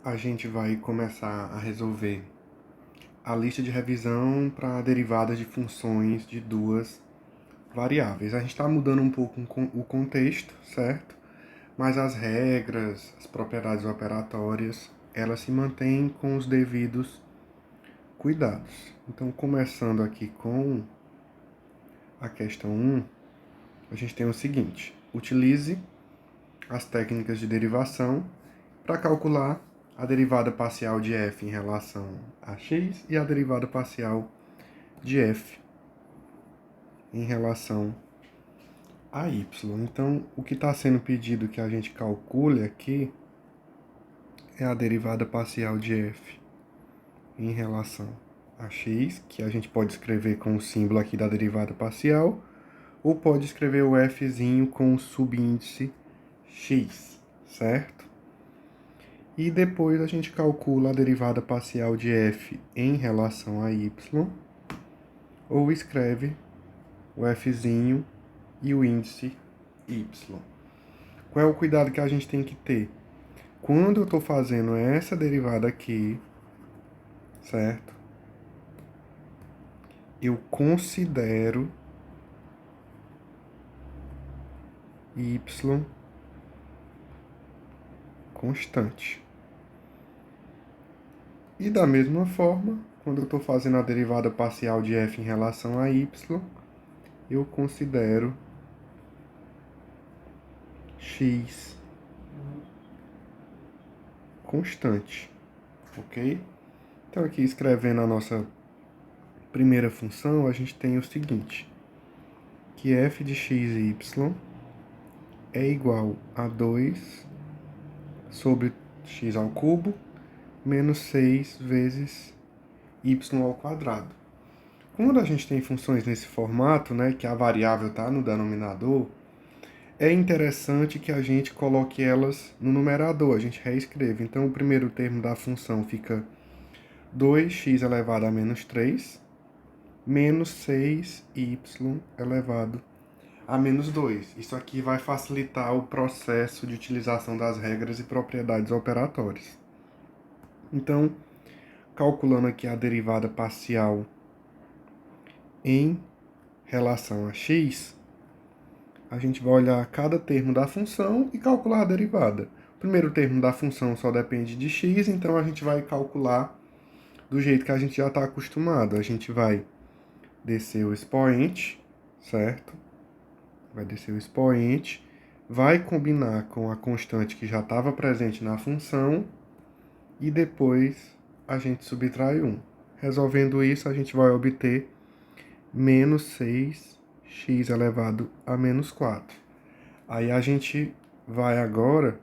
a gente vai começar a resolver a lista de revisão para derivadas de funções de duas variáveis. A gente está mudando um pouco o contexto, certo? Mas as regras, as propriedades operatórias, elas se mantêm com os devidos cuidados. Então, começando aqui com a questão 1, a gente tem o seguinte: utilize as técnicas de derivação para calcular a derivada parcial de f em relação a x e a derivada parcial de f em relação a y. Então, o que está sendo pedido que a gente calcule aqui é a derivada parcial de f em relação a x, que a gente pode escrever com o símbolo aqui da derivada parcial, ou pode escrever o fzinho com o subíndice x, certo? E depois a gente calcula a derivada parcial de f em relação a y, ou escreve o fzinho e o índice y. Qual é o cuidado que a gente tem que ter? Quando eu estou fazendo essa derivada aqui, certo? Eu considero y constante. E da mesma forma, quando eu estou fazendo a derivada parcial de f em relação a y, eu considero x constante, ok? Então aqui escrevendo a nossa primeira função, a gente tem o seguinte, que f de x e y é igual a 2 sobre x ao cubo menos 6 vezes y ao quadrado. Quando a gente tem funções nesse formato, né, que a variável está no denominador, é interessante que a gente coloque elas no numerador, a gente reescreve. Então, o primeiro termo da função fica 2x elevado a menos 3, menos 6y elevado a menos 2. Isso aqui vai facilitar o processo de utilização das regras e propriedades operatórias. Então, calculando aqui a derivada parcial em relação a x, a gente vai olhar cada termo da função e calcular a derivada. O primeiro termo da função só depende de x, então a gente vai calcular do jeito que a gente já está acostumado. A gente vai descer o expoente, certo? Vai descer o expoente, vai combinar com a constante que já estava presente na função e depois a gente subtrai 1. Resolvendo isso, a gente vai obter menos 6x elevado a menos 4. Aí a gente vai agora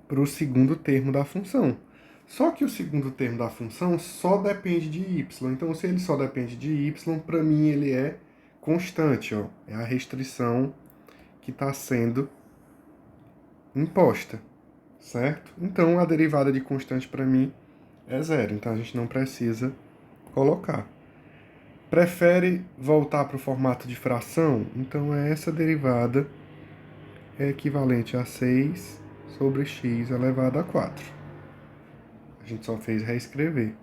para o segundo termo da função. Só que o segundo termo da função só depende de y. Então, se ele só depende de y, para mim ele é constante. Ó. É a restrição que está sendo imposta, certo? Então, a derivada de constante para mim é zero. Então, a gente não precisa colocar. Prefere voltar para o formato de fração? Então, essa derivada é equivalente a 6 sobre x elevado a 4. A gente só fez reescrever,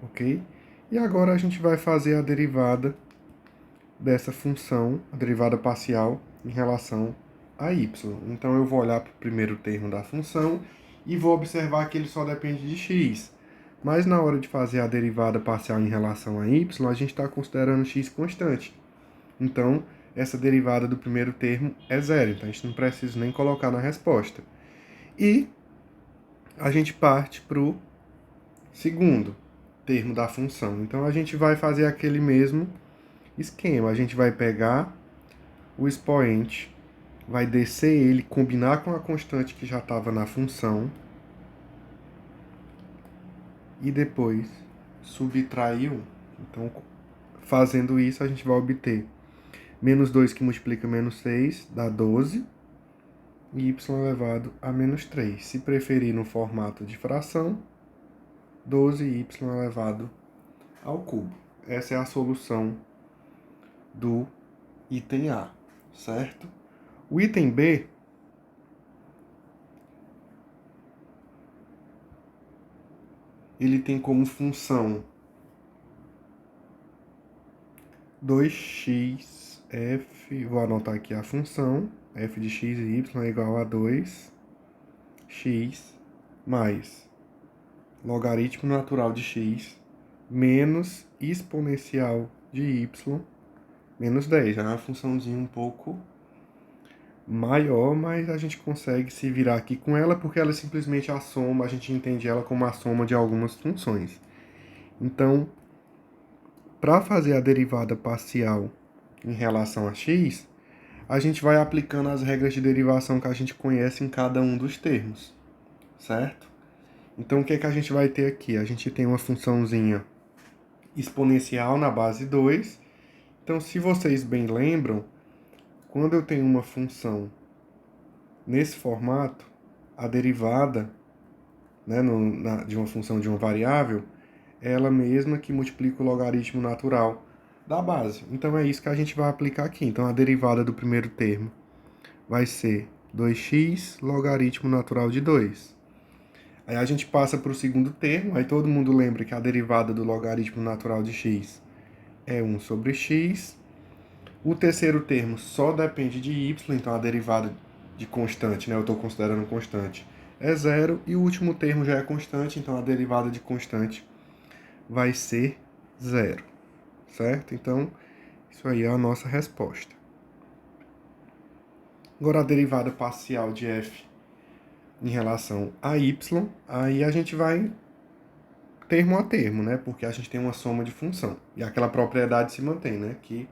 ok? E agora a gente vai fazer a derivada dessa função, a derivada parcial, em relação a y. Então, eu vou olhar para o primeiro termo da função e vou observar que ele só depende de x. Mas na hora de fazer a derivada parcial em relação a y, a gente está considerando x constante. Então, essa derivada do primeiro termo é zero. Então, a gente não precisa nem colocar na resposta. E a gente parte para o segundo termo da função. Então, a gente vai fazer aquele mesmo esquema. A gente vai pegar o expoente, vai descer ele, combinar com a constante que já estava na função e depois subtrair 1. Então, fazendo isso, a gente vai obter menos 2 que multiplica menos 6 dá 12 e y elevado a menos 3. Se preferir no formato de fração, 12y elevado ao cubo. Essa é a solução do item A, certo? O item B ele tem como função 2x f, vou anotar aqui a função, f de x e y é igual a 2x mais logaritmo natural de x menos exponencial de y menos 10. É uma funçãozinha um pouco maior, mas a gente consegue se virar aqui com ela porque ela é simplesmente a soma, a gente entende ela como a soma de algumas funções. Então, para fazer a derivada parcial em relação a x, a gente vai aplicando as regras de derivação que a gente conhece em cada um dos termos, certo? Então, o que é que a gente vai ter aqui? A gente tem uma funçãozinha exponencial na base 2. Então, se vocês bem lembram, quando eu tenho uma função nesse formato, a derivada, né, de uma função de uma variável é ela mesma que multiplica o logaritmo natural da base. Então, é isso que a gente vai aplicar aqui. Então, a derivada do primeiro termo vai ser 2x logaritmo natural de 2. Aí a gente passa para o segundo termo, aí todo mundo lembra que a derivada do logaritmo natural de x é 1 sobre x. O terceiro termo só depende de y, então a derivada de constante, né, eu estou considerando constante, é 0. E o último termo já é constante, então a derivada de constante vai ser 0, certo? Então, isso aí é a nossa resposta. Agora a derivada parcial de f em relação a y, aí a gente vai termo a termo, né? Porque a gente tem uma soma de função. E aquela propriedade se mantém, né? Que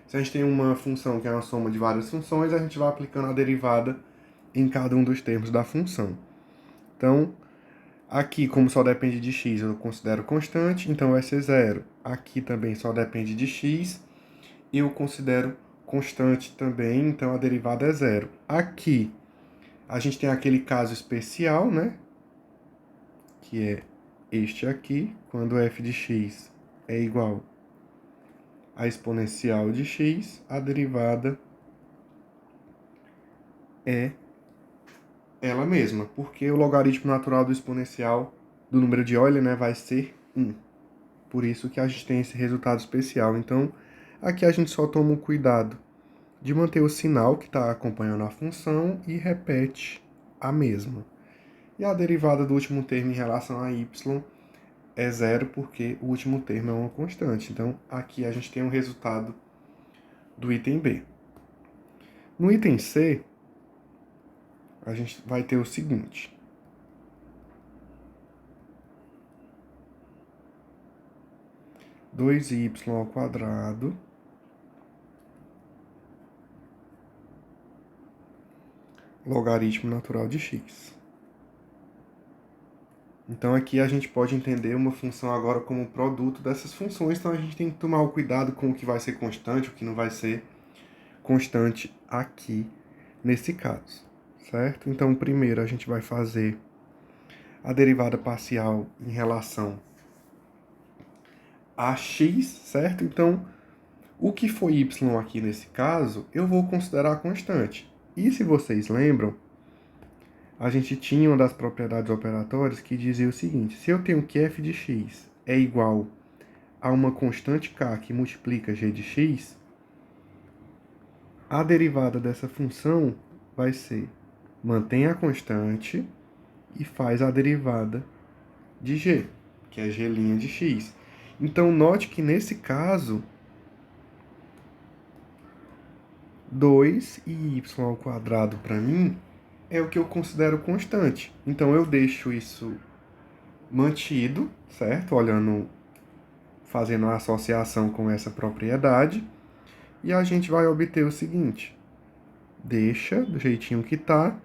se a gente tem uma função que é uma soma de várias funções, a gente vai aplicando a derivada em cada um dos termos da função. Então, aqui, como só depende de x, eu considero constante, então vai ser 0. Aqui também só depende de x, eu considero constante também, então a derivada é 0. Aqui, a gente tem aquele caso especial, né? Que é este aqui, quando f de x é igual a exponencial de x, a derivada é ela mesma, porque o logaritmo natural do exponencial do número de Euler, né, vai ser 1. Por isso que a gente tem esse resultado especial. Então, aqui a gente só toma o cuidado de manter o sinal que está acompanhando a função e repete a mesma. E a derivada do último termo em relação a y é 0, porque o último termo é uma constante. Então, aqui a gente tem o resultado do item B. No item C, a gente vai ter o seguinte. Dois y ao quadrado logaritmo natural de x. Então aqui a gente pode entender uma função agora como produto dessas funções, então a gente tem que tomar o cuidado com o que vai ser constante, o que não vai ser constante aqui nesse caso, certo? Então primeiro a gente vai fazer a derivada parcial em relação a x, certo? Então o que foi y aqui nesse caso, eu vou considerar constante. E se vocês lembram, a gente tinha uma das propriedades operatórias que dizia o seguinte: se eu tenho que f de x é igual a uma constante k que multiplica g de x, a derivada dessa função vai ser mantém a constante e faz a derivada de g, que é g' de x. Então, note que nesse caso, 2 e y ao quadrado para mim é o que eu considero constante. Então, eu deixo isso mantido, certo? Fazendo a associação com essa propriedade. E a gente vai obter o seguinte. Deixa do jeitinho que está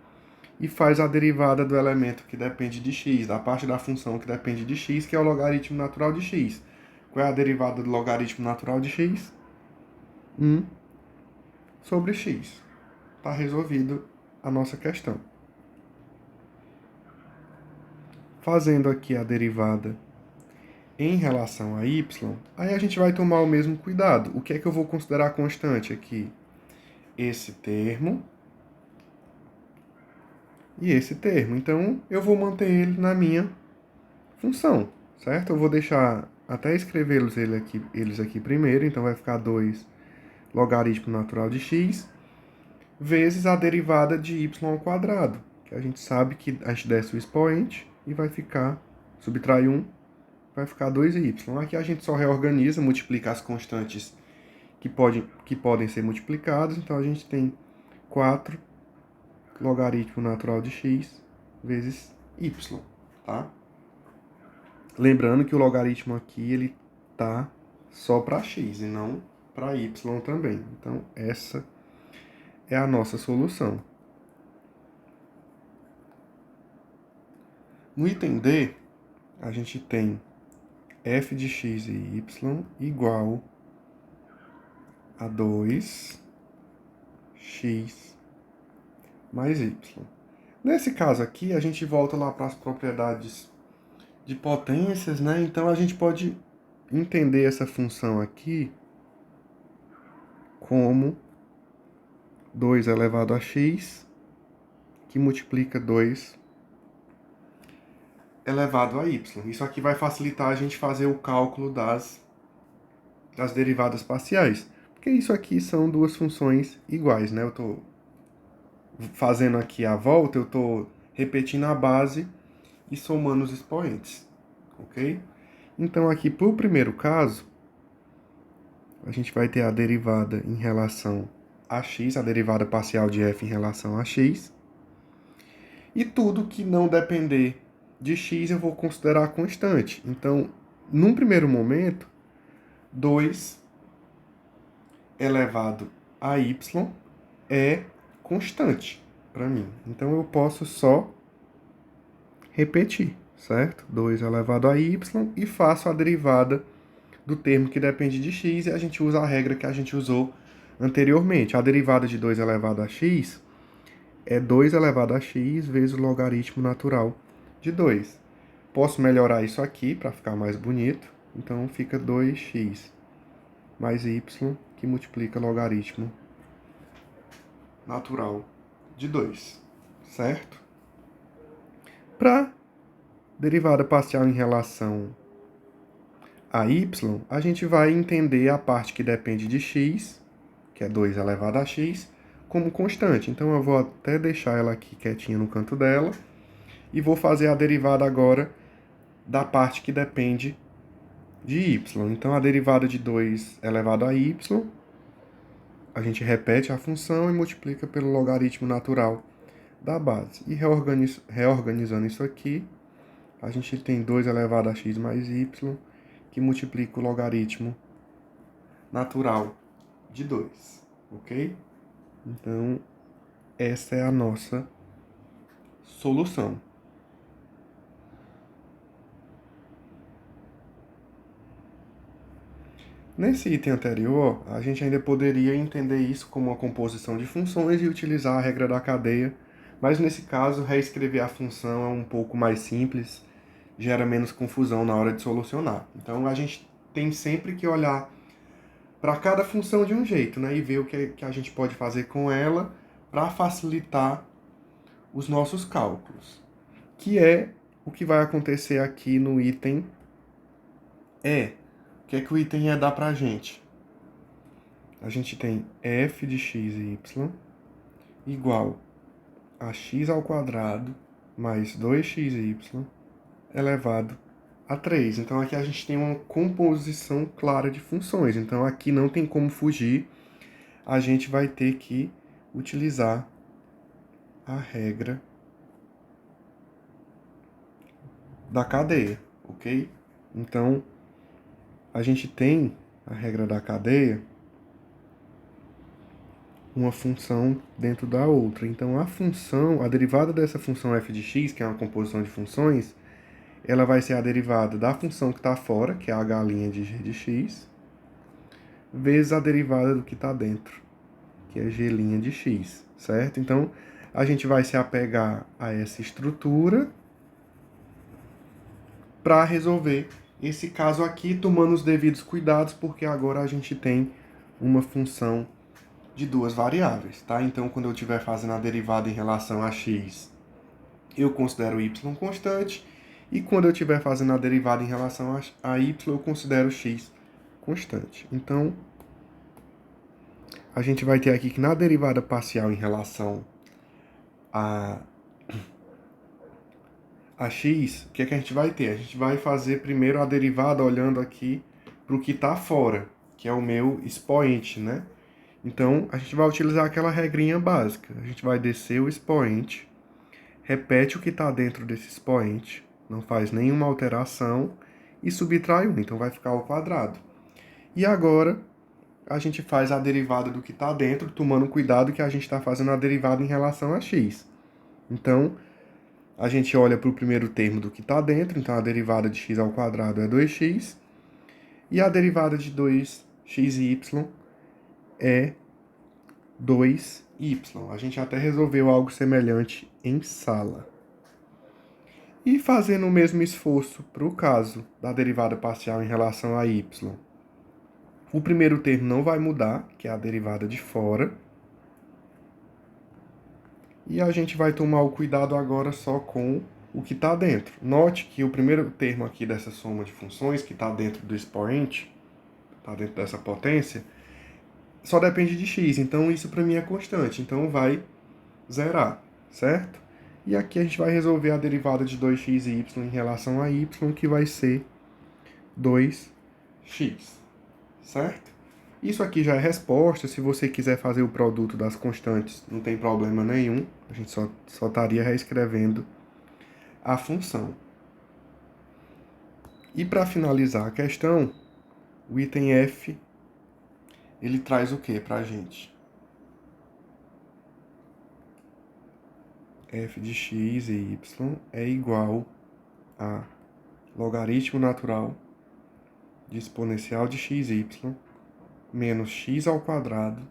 e faz a derivada do elemento que depende de x, da parte da função que depende de x, que é o logaritmo natural de x. Qual é a derivada do logaritmo natural de x? 1 sobre x. Está resolvido a nossa questão. Fazendo aqui a derivada em relação a y, aí a gente vai tomar o mesmo cuidado. O que é que eu vou considerar constante aqui? Esse termo e esse termo. Então, eu vou manter ele na minha função, certo? Eu vou deixar até escrevê-los eles aqui primeiro, então vai ficar 2 logaritmo natural de x vezes a derivada de y ao quadrado, que a gente sabe que a gente desce o expoente e vai ficar, subtrai 1, vai ficar 2y. Aqui a gente só reorganiza, multiplica as constantes que podem ser multiplicadas, então a gente tem 4 logaritmo natural de x vezes y, tá? Lembrando que o logaritmo aqui, ele tá só para x e não para y também. Então, essa é a nossa solução. No item D, a gente tem f de x e y igual a 2x mais y. Nesse caso aqui, a gente volta lá para as propriedades de potências, né? Então, a gente pode entender essa função aqui como 2 elevado a x, que multiplica 2 elevado a y. Isso aqui vai facilitar a gente fazer o cálculo das derivadas parciais, porque isso aqui são duas funções iguais, né? Eu estou fazendo aqui a volta, eu estou repetindo a base e somando os expoentes, ok? Então, aqui, para o primeiro caso, a gente vai ter a derivada em relação a x, a derivada parcial de f em relação a x, e tudo que não depender de x eu vou considerar constante. Então, num primeiro momento, 2 elevado a y é constante para mim. Então, eu posso só repetir, certo? 2 elevado a y e faço a derivada do termo que depende de x e a gente usa a regra que a gente usou anteriormente. A derivada de 2 elevado a x é 2 elevado a x vezes o logaritmo natural de 2. Posso melhorar isso aqui para ficar mais bonito. Então, fica 2x mais y, que multiplica logaritmo natural de 2, certo? Para derivada parcial em relação a y, a gente vai entender a parte que depende de x, que é 2 elevado a x, como constante. Então, eu vou até deixar ela aqui quietinha no canto dela e vou fazer a derivada agora da parte que depende de y. Então, a derivada de 2 elevado a y, a gente repete a função e multiplica pelo logaritmo natural da base. E reorganizando isso aqui, a gente tem 2 elevado a x mais y, que multiplica o logaritmo natural de 2, ok? Então, essa é a nossa solução. Nesse item anterior, a gente ainda poderia entender isso como uma composição de funções e utilizar a regra da cadeia, mas nesse caso, reescrever a função é um pouco mais simples, gera menos confusão na hora de solucionar. Então, a gente tem sempre que olhar para cada função de um jeito, né, e ver o que a gente pode fazer com ela para facilitar os nossos cálculos, que é o que vai acontecer aqui no item E. O que é que o item E dá pra gente? A gente tem f de x e y igual a x ao quadrado mais 2xy elevado a 3. Então, aqui a gente tem uma composição clara de funções. Então, aqui não tem como fugir. A gente vai ter que utilizar a regra da cadeia, ok? Então, a gente tem a regra da cadeia, uma função dentro da outra. Então, a derivada dessa função f de x, que é uma composição de funções, ela vai ser a derivada da função que está fora, que é a h' de g de x, vezes a derivada do que está dentro, que é g' de x, certo? Então, a gente vai se apegar a essa estrutura para resolver esse caso aqui, tomando os devidos cuidados, porque agora a gente tem uma função de duas variáveis, tá? Então, quando eu estiver fazendo a derivada em relação a x, eu considero y constante, E quando eu estiver fazendo a derivada em relação a y, eu considero x constante. Então, a gente vai ter aqui que na derivada parcial em relação a x, o que é que a gente vai ter? A gente vai fazer primeiro a derivada olhando aqui para o que está fora, que é o meu expoente, né? Então, a gente vai utilizar aquela regrinha básica. A gente vai descer o expoente, repete o que está dentro desse expoente, não faz nenhuma alteração e subtrai 1, então vai ficar ao quadrado. E agora, a gente faz a derivada do que está dentro, tomando cuidado que a gente está fazendo a derivada em relação a x. Então, a gente olha para o primeiro termo do que está dentro, então a derivada de x ao quadrado é 2x, e a derivada de 2x e y é 2y. A gente até resolveu algo semelhante em sala. E fazendo o mesmo esforço para o caso da derivada parcial em relação a y. O primeiro termo não vai mudar, que é a derivada de fora. E a gente vai tomar o cuidado agora só com o que está dentro. Note que o primeiro termo aqui dessa soma de funções, que está dentro do expoente, está dentro dessa potência, só depende de x. Então, isso para mim é constante. Então, vai zerar, certo? E aqui a gente vai resolver a derivada de 2x e y em relação a y, que vai ser 2x, certo? Isso aqui já é resposta. Se você quiser fazer o produto das constantes, não tem problema nenhum. A gente só estaria reescrevendo a função. E para finalizar a questão, o item F, ele traz o que para a gente? F de x e y é igual a logaritmo natural de exponencial de x, y menos x ao quadrado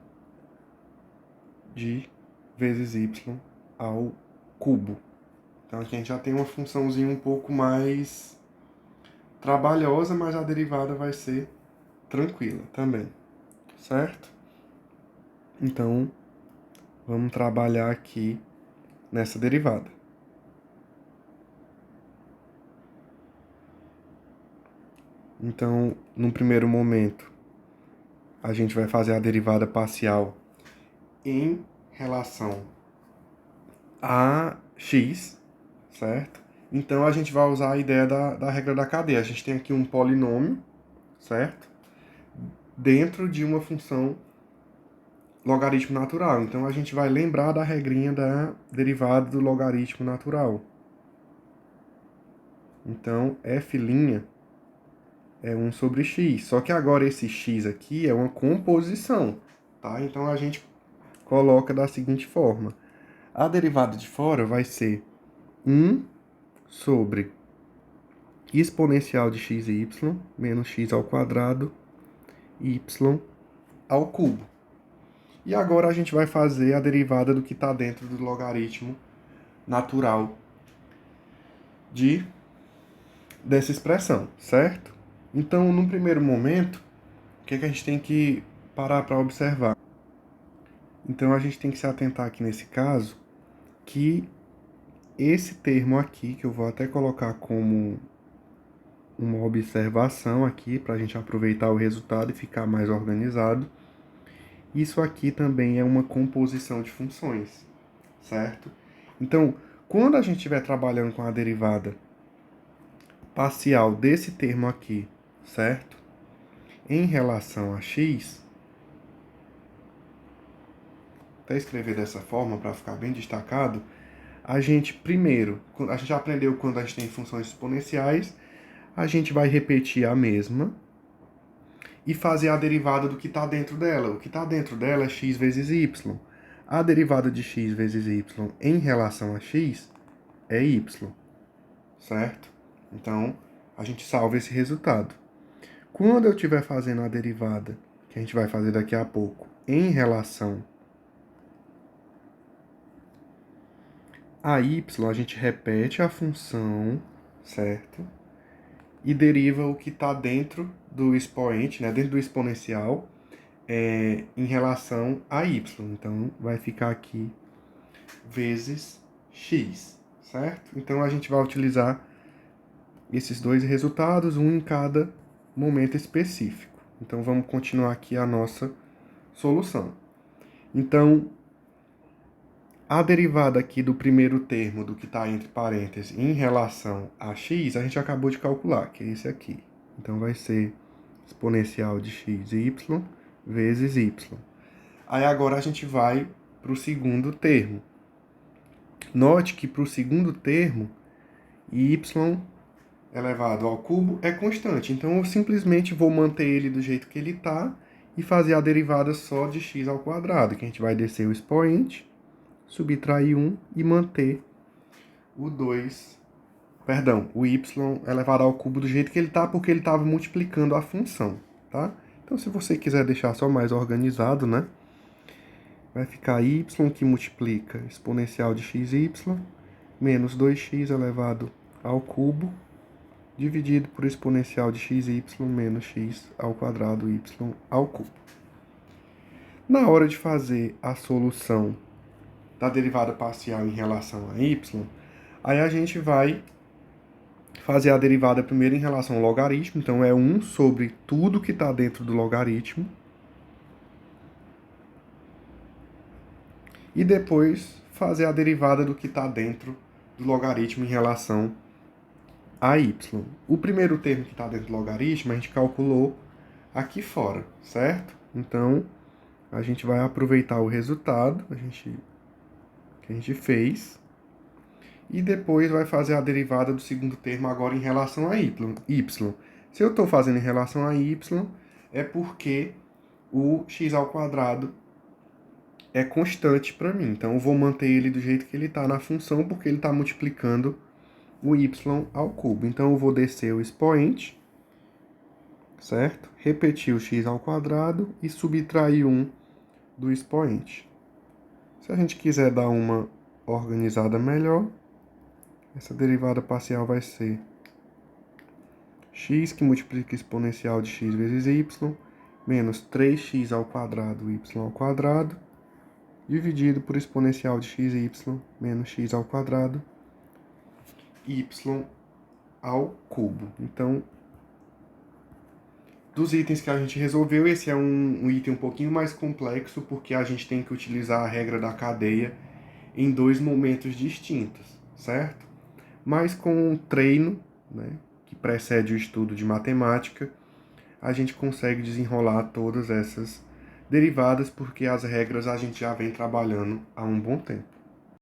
de vezes y ao cubo. Então aqui a gente já tem uma funçãozinha um pouco mais trabalhosa, mas a derivada vai ser tranquila também, certo? Então, vamos trabalhar aqui nessa derivada. Então, no primeiro momento, a gente vai fazer a derivada parcial em relação a x, certo? Então, a gente vai usar a ideia da regra da cadeia. A gente tem aqui um polinômio, certo? Dentro de uma função logaritmo natural. Então, a gente vai lembrar da regrinha da derivada do logaritmo natural. Então, f' é 1 sobre x. Só que agora esse x aqui é uma composição, tá? Então, a gente coloca da seguinte forma. A derivada de fora vai ser 1 sobre exponencial de x e y menos x ao quadrado y ao cubo. E agora a gente vai fazer a derivada do que está dentro do logaritmo natural dessa expressão, certo? Então, num primeiro momento, o que é que a gente tem que parar para observar? Então, a gente tem que se atentar aqui nesse caso que esse termo aqui, que eu vou até colocar como uma observação aqui, para a gente aproveitar o resultado e ficar mais organizado, isso aqui também é uma composição de funções, certo? Então, quando a gente estiver trabalhando com a derivada parcial desse termo aqui, certo? Em relação a x, até escrever dessa forma para ficar bem destacado, a gente primeiro, a gente já aprendeu quando a gente tem funções exponenciais, a gente vai repetir a mesma e fazer a derivada do que está dentro dela. O que está dentro dela é x vezes y. A derivada de x vezes y em relação a x é y, certo? Então, a gente salva esse resultado. Quando eu estiver fazendo a derivada, que a gente vai fazer daqui a pouco, em relação a y, a gente repete a função, certo? E deriva o que está dentro do expoente, né? Dentro do exponencial, em relação a y. Então, vai ficar aqui vezes x, certo? Então, a gente vai utilizar esses dois resultados, um em cada momento específico. Então, vamos continuar aqui a nossa solução. Então, a derivada aqui do primeiro termo, do que está entre parênteses, em relação a x, a gente acabou de calcular, que é esse aqui. Então, vai ser exponencial de x e y vezes y. Aí, agora, a gente vai para o segundo termo. Note que para o segundo termo, y elevado ao cubo é constante. Então, eu simplesmente vou manter ele do jeito que ele está e fazer a derivada só de x ao quadrado, que a gente vai descer o expoente, subtrair 1 e manter o 2, perdão, o y elevado ao cubo do jeito que ele está, porque ele estava multiplicando a função, tá? Então, se você quiser deixar só mais organizado, né? Vai ficar y que multiplica exponencial de xy menos 2x elevado ao cubo dividido por exponencial de xy menos x ao quadrado y ao cubo. Na hora de fazer a solução da derivada parcial em relação a y, aí a gente vai fazer a derivada primeiro em relação ao logaritmo, então é 1 sobre tudo que está dentro do logaritmo. E depois fazer a derivada do que está dentro do logaritmo em relação a y. O primeiro termo que está dentro do logaritmo a gente calculou aqui fora, certo? Então, a gente vai aproveitar o resultado que a gente fez e depois vai fazer a derivada do segundo termo agora em relação a y. Se eu estou fazendo em relação a y, é porque o x ao quadrado é constante para mim. Então, eu vou manter ele do jeito que ele está na função, porque ele está multiplicando o y ao cubo. Então, eu vou descer o expoente, certo? Repetir o x ao quadrado e subtrair 1 do expoente. Se a gente quiser dar uma organizada melhor, essa derivada parcial vai ser x que multiplica exponencial de x vezes y, menos 3x ao quadrado y ao quadrado, dividido por exponencial de xy menos x ao quadrado, y ao cubo. Então, dos itens que a gente resolveu, esse é um item um pouquinho mais complexo, porque a gente tem que utilizar a regra da cadeia em dois momentos distintos, certo? Mas com um treino, né, que precede o estudo de matemática, a gente consegue desenrolar todas essas derivadas, porque as regras a gente já vem trabalhando há um bom tempo.